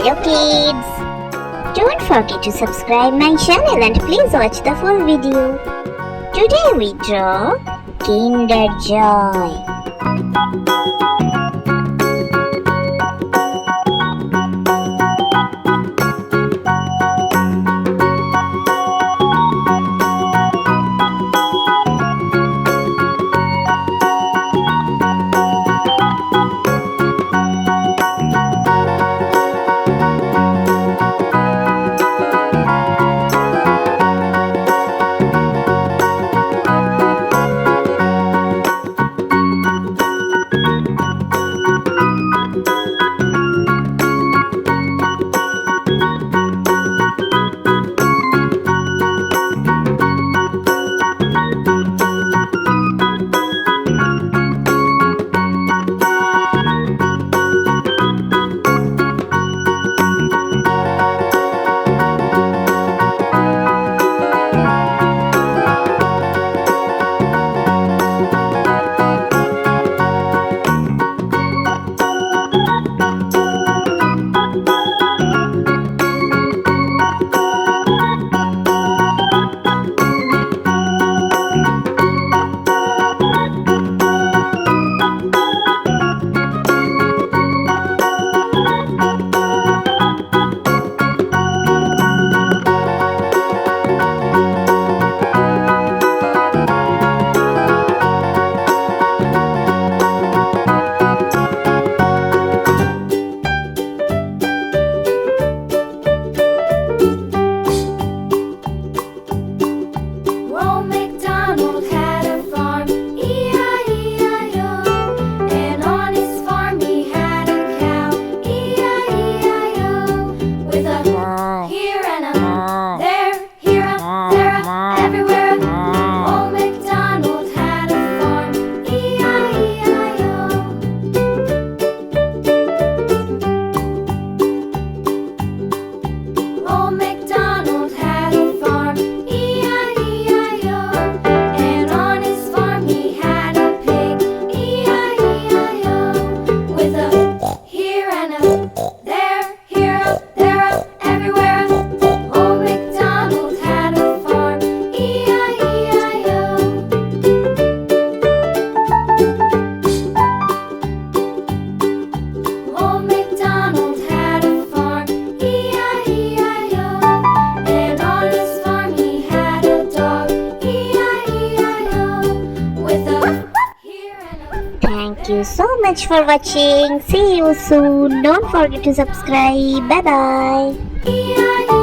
Hello kids! Don't forget to subscribe my channel and please watch the full video. Today we draw Kinder Joy. Thank you so much for watching. See you soon. Don't forget to subscribe. Bye bye.